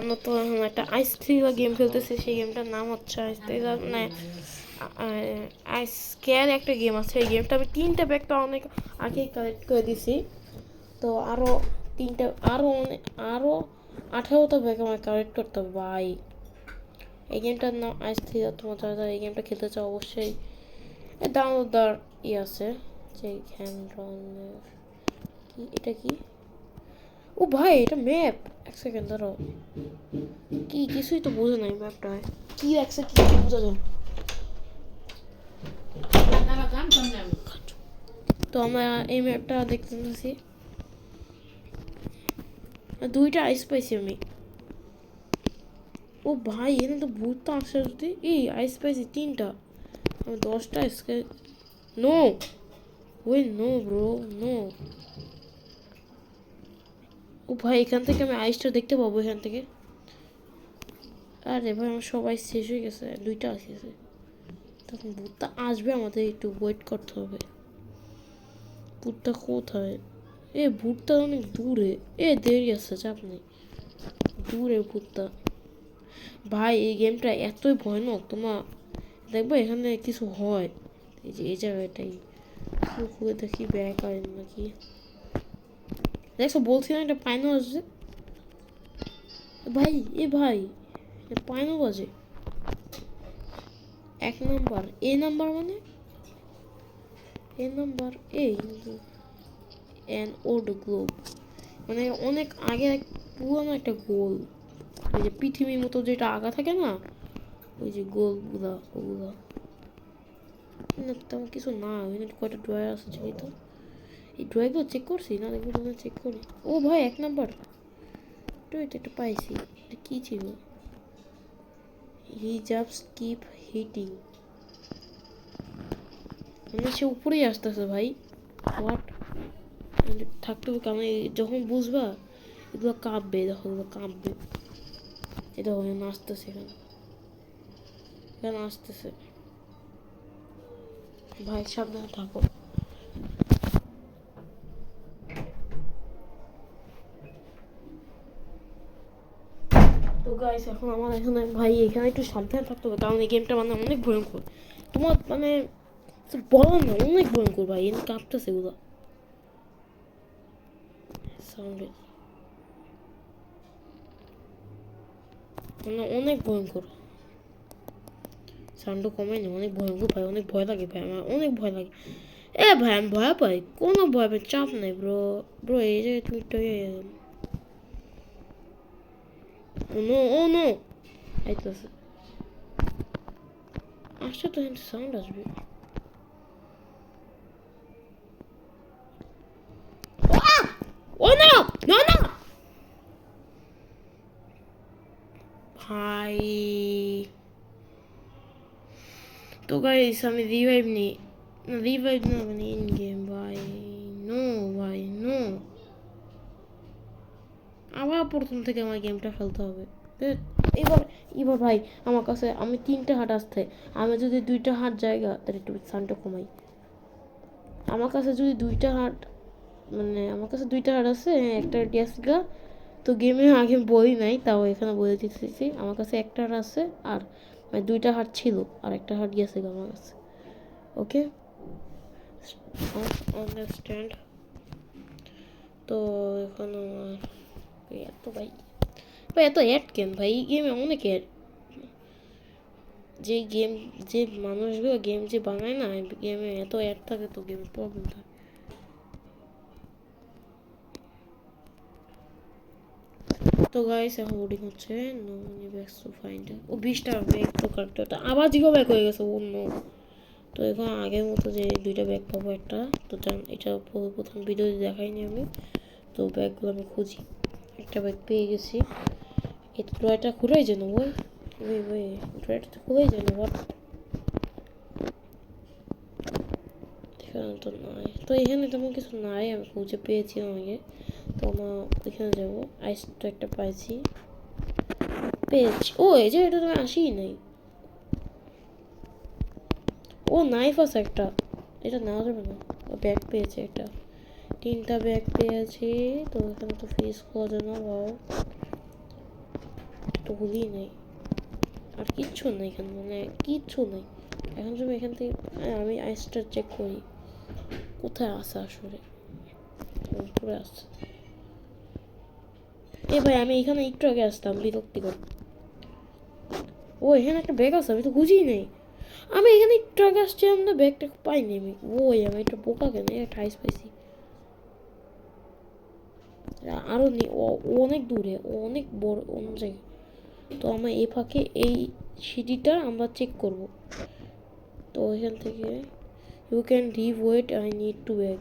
নতুন এখন একটা আইস থ্রিলার গেম খেলতেছে। সেই গেমটার নাম হচ্ছে আইস থ্রিলার, মানে আইস কেয়ার একটা গেম আছে। এই গেমটা আমি 3টা ব্যাগ তো অনেক আগেই কালেক্ট করে দিছি। তো আরও 3টা, আরও 18টা ব্যাগ আমার কালেক্ট করতে হবে ভাই। এই গেমটার নাম আইস থ্রিলার। তোমার যারা এই গেমটা খেলতে চাও অবশ্যই ডাউনলোড দেওয়ার আছে। যে কি এটা কি? ও ভাই এটা ম্যাপ। এক সেকেন্ড ধরো, কি কিছুই তো বোঝে নাই ম্যাপটা কি রাখছে, কি কি বোঝা যায়। তো আমরা এই ম্যাপটা দেখতে পাচ্ছি, 2টা আইস পাইছি আমি। ও ভাই এখানে তো ভূত আসছে। যদি এই আইস পাইছি 3টা, আমি 10টা আইসকে। নো ওই নো ব্রো নো। ও ভাই এখান থেকে আমি আইসটা দেখতে পাবো এখান থেকে? আরে ভাই আমার সবাই শেষ হয়ে গেছে, 2টা আসছে। তখন ভূতটা আসবে, আমাদের একটু ওয়েট করতে হবে। ভূতটা কোথায়? এ ভূতটা অনেক দূরে। দেরি আছে, চাপ নেই, দূরে ভূতটা। ভাই এই গেমটা এতই ভয়ানক, তোমার দেখবো এখানে কিছু হয়। এই যে এই জায়গাটাই খুলে দেখি ব্যাগ আর নাকি। দেখো বলছি না একটা পাইনো আসছে ভাই। ভাই পাইনো বাজে 1 নাম্বার, এ নাম্বার মানে এ নাম্বার। এই অ্যান ওল্ড গ্লোব, মানে অনেক আগে পুরোনো একটা গোল। ওই যে পৃথিবীর মতো যেটা আগা থাকে না, ওই যে গোলগুলা ওগুলা। না তেমন কিছু না, ওইখানে কয়টা ড্রয়ার আছে যেহেতু। এই ড্রয়ারগুলো চেক করছি না, দেখবো তোমরা চেক করি। ও ভাই 1 নাম্বার তো এটা একটা পাইছি। এটা কী ছিল? হি জাস্ট কিপ হিটিং, মানে সে উপরেই আসতেছে ভাই। হোয়াট? থাকতে হবে কারণ যখন বুঝবা এগুলো কাঁপবে, দেখো এগুলো কাঁপবে। এটা ওখানে আসতেছে, এখানে এখানে আসতেছে ভাই, সাবধানে থাকো। তো গাইস এখন আমার এখানে ভাই এখানে একটু সাবধানে থাকতে হবে, কারণ এই গেমটা মানে অনেক ভয়ঙ্কর। তোমার মানে বলার না, অনেক ভয়ঙ্কর ভাই। এখানে কাঁপতেছে এগুলো সাউন্ডে, মানে অনেক ভয়ঙ্কর। সাউন্ডও কমে না, অনেক ভয়ঙ্কর ভাই, অনেক ভয় লাগে ভাই, আমার অনেক ভয় লাগে। ভাই আমি ভয় পাই, কোনো ভয় পাই, চাপ নেই ব্রো। ব্রো এই জায়গায় তুমি একটু নো, ও নো আইতেছে, আসছে তো কিন্তু সাউন্ড আসবে। ও নো, নো নো ভাই। তো গাইস আমি রিভাইভ নিই, রিভাইভ না মানে ইন গেম ভাই। নো ভাই নো, আবার প্রথম থেকে আমার গেমটা খেলতে হবে। এবার এবার ভাই আমার কাছে আমি 3টা হাট আসতে, আমি যদি 2টা হাট জায়গা তাহলে একটু সাউন্ডটা কমাই। আমার কাছে যদি 2টা হাট, মানে আমার কাছে 2টা হাট আছে, একটা ডিএসগা। তো গেমে আগে বই নাই, তাও এখানে বলে দিতেছি আমার কাছে একটা হাট আছে। আর মানে 2টা হাট ছিল, আর একটা হাট গেছে আমার কাছে। ওকে আন্ডারস্ট্যান্ড। তো এখন এত ভাই, ভাই এত অ্যাড কেন ভাই? এই গেমে অনেক অ্যাড। যে গেম, যে মানুষগুলো গেম যে বানায় না, গেমে এত অ্যাড থাকে তো গেমে প্রবলেম থাকে। তো গাইস এখন লোডিং হচ্ছে। No money backs to find. ও 20টা ব্যাগ তো কাটতে আবার জিরো ব্যাগ হয়ে গেছে ও নো। তো এখন আগের মতো যে 2টা ব্যাগ পাবো একটা, তো জান এটা প্রথম ভিডিওতে দেখাইনি আমি। তো ব্যাগগুলো আমি খুঁজি, একটা ব্যাগ পেয়ে গেছি। এই ড্রয়ারটা খুলেই যেন ওই ওই ওই ড্রয়ারটা তো খুলেই যেন। হোয়াট? এখানে তো নাই, তো এখানে তেমন কিছু নাই, আমি খুঁজে পেয়েছি আমাকে। তো আমার এখানে যাবো, আইস তো একটা পাইছি, পেয়েছি। ও এই যে এটা তো আসি নাই। ও নাইফ আছে একটা, এটা নেওয়া যাবে না। ও ব্যাগ পেয়েছে একটা, 3টা ব্যাগ পেয়েছি। তো এখানে তো ফেস খোঁজে না বাবা। তো হলেই নেই, আর কিচ্ছু নেই এখানে, মানে কিচ্ছু নেই এখন। যদি এখান থেকে আমি আইসটা চেক করি কোথায় আছে আসলে, উপরে আছে। এ ভাই আমি এখানে একটু আগে আসতাম, বিরক্তিকর। ও এখানে একটা ব্যাগ আছে, আমি তো বুঝিই নেই। আমি এখানে একটু আগে আসছিলাম না, ব্যাগটা পাইনি আমি। ওই আমি একটা বোকা কেন, একটা আইস পাইছি। আরও নেই, ও অনেক দূরে, ও অনেক বড় অন্য জায়গায়। তো আমরা এই ফাঁকে এই সিঁড়িটা আমরা চেক করব। তো এখান থেকে you can leave weight, I need to bag.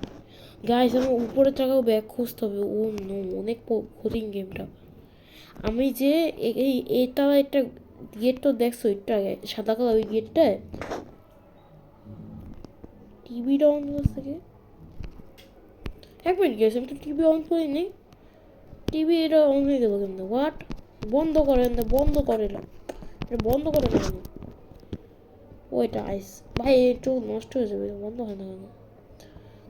Guys আমার উপরে থাকাও ব্যাগ খুঁজতে হবে। ও নো, অনেক কঠিন গেমটা। আমি যে এইটা একটা গেট তো দেখছো একটু আগে, সাদা কালার ওই গেটটায় টিভিটা অন থেকে এক মিনিট গেছে, আমি তো টিভি অন করিনি। টিভি এটা অন হয়ে গেল কিন্তু, হোয়াট? বন্ধ করেন না, বন্ধ করে না, এটা বন্ধ করে না কেন? ওইটা আইস ভাই একটু নষ্ট হয়ে যাবে, বন্ধ হয় না কেন?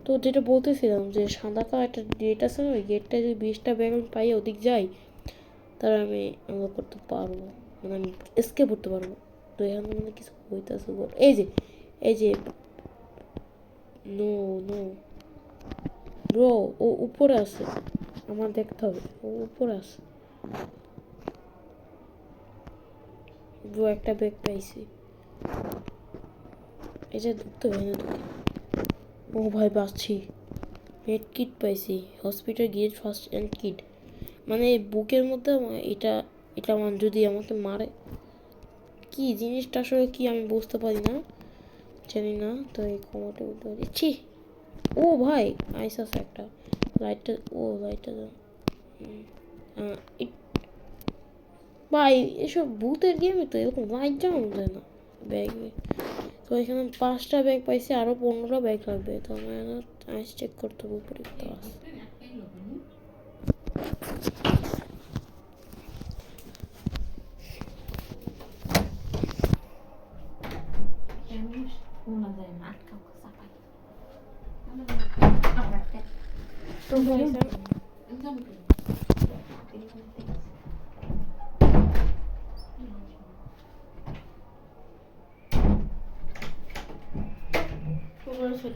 তো যেটা বলতেছিলাম যে সাদা কালার একটা গেট আছে না, ওই গেটটা যদি 20টা ব্যাগ আমি পাই ওদিক যাই, তাহলে আমি আনলক করতে পারবো, মানে আমি এসকেপ করতে পারবো। তো এখানে মানে কিছু হইতেছে, এই যে এই যে নো নো ব্রো, ও উপরে আছে, আমার দেখতে হবে ও উপরে আছে। ব্রো একটা ব্যাগ পাইছি, এই যে ঢুকতে হবে না ঢুকে। ও ভাই বাঁচছি, মেড কিট পাইছি, হসপিটাল গিয়ে ফার্স্ট এন্ড কিট। মানে বুকের মধ্যে এটা এটা আমার যদি আমাকে মারে, কি জিনিসটা আসলে কি আমি বুঝতে পারি না, জানি না। তো এই কমাতে উঠতে দিচ্ছি। ও ভাই আইস আছে একটা, লাইটটা, ও লাইটটা ভাই এসব ভূতের গেমে তো এরকম লাইট জ্বালানো যায় না ব্যাগে। তো এখানে 5টা ব্যাগ পাইছি, আরও 15টা ব্যাগ লাগবে। তো আমার আইস চেক করতে হবে উপরে তো আছে।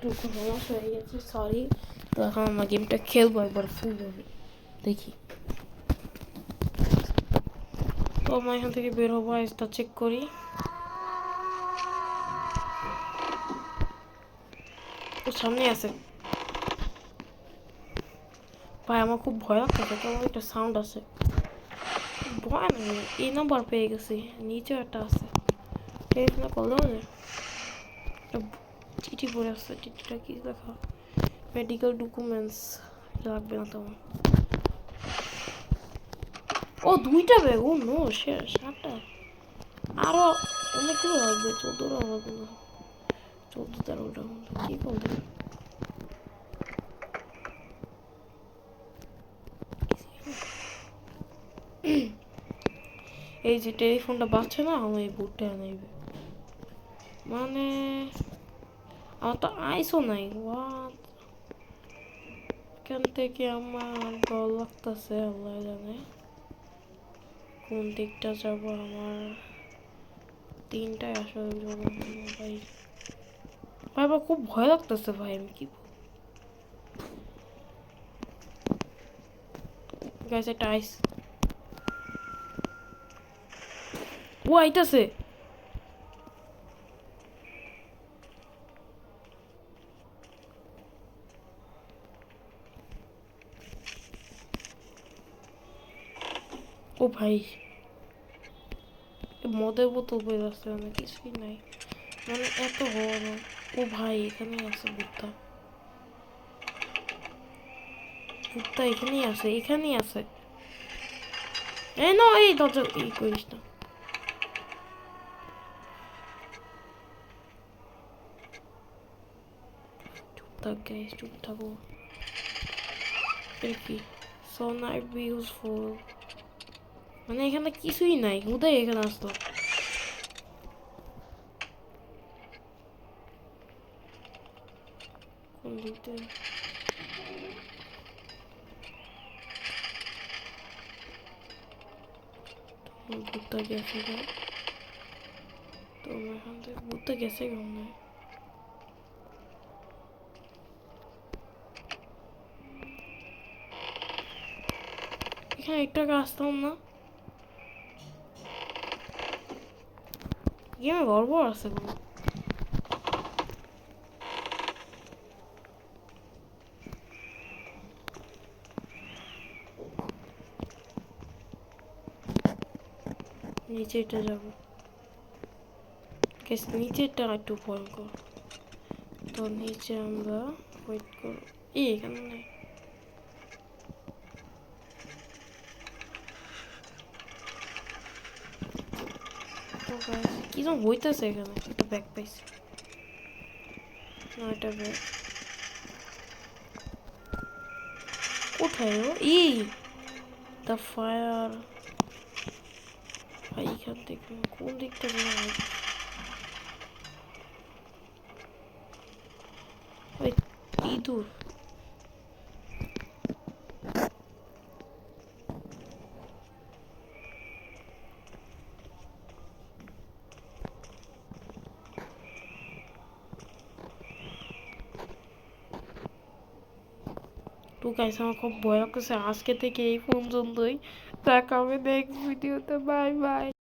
তো একটু সমস্যা হয়ে গেছে, সরি। তো এখন আমরা গেমটা খেলবো একবার ফুলভাবে, দেখি। তো আমরা এখান থেকে বের হবো, আইসটা চেক করি। ও সামনে আছে ভাই, আমার খুব ভয় লাগতেছে, কেমন একটা সাউন্ড আছে, ভয় না। এই নাম্বার পেয়ে গেছি, নিচেও একটা আছে, টেলিফোন করলেও যায়। একটা চিঠি পড়ে আসছে, চিঠিটা কি লেখা? মেডিকেল ডকুমেন্টস লাগবে না তোমার। ও 2টা ব্যাগ, ও নো শেষ 7টা, আরো অনেকগুলো লাগবে, 14টা লাগবে না, 14-13টা কি করবে। এই যে টেলিফোনটা বাজছে না, আমি এই বুটটা নেবে, মানে আমার তো আইসও নাই। হোয়াট, এখান থেকে আমার ডর লাগতেছে, আল্লাহ জানে কোন দিকটা যাব। আমার 3টায় আসলে যাবো ভাই। ভাই আমার খুব ভয় লাগতেছে ভাই, আমি কি গাইস একটা আইস, ও আইতাছে। ও ভাই মদের বোতল বয়ে যাচ্ছে, মানে কিছুই নাই, মানে এত বড়। ও ভাই এখানেই আছে ভূতটা, ভূতটা এখানেই আছে, এখানেই আছে। এই না, এই দরজা ই করিস না। চুপ থাক গাইস, চুপ থাকো। এটা কি? সো নাইট বি ইউজফুল, মানে এখানে কিছুই নাই, হুদাই এখানে আসতো। কোন দিক দিয়ে? ভূতটা গেছে গা। তো এখান থেকে ভূতটা গেছে কেমন? এখানে একটা আসতাম না। গেমে গড়বড় আছে কোনো। নিচেটা যাবো। নিচেরটা একটু ভয়ঙ্কর। তো নিচে আমরা ওয়েট করব। এখানে নাই। তো গাইস কি যেন হইতেছে এখানে। একটা ব্যাগ পাইছি। না এটা ব্যাগ কোথায় ও? The fire. ভাই এখান থেকে কোন দিকটা যেন ওই ইঁদুর। তো গাইস আমার খুব ভয় লাগছে। আজকে থেকে এই পর্যন্তই। দেখা হবে নেক্সট ভিডিওতে। Bye bye.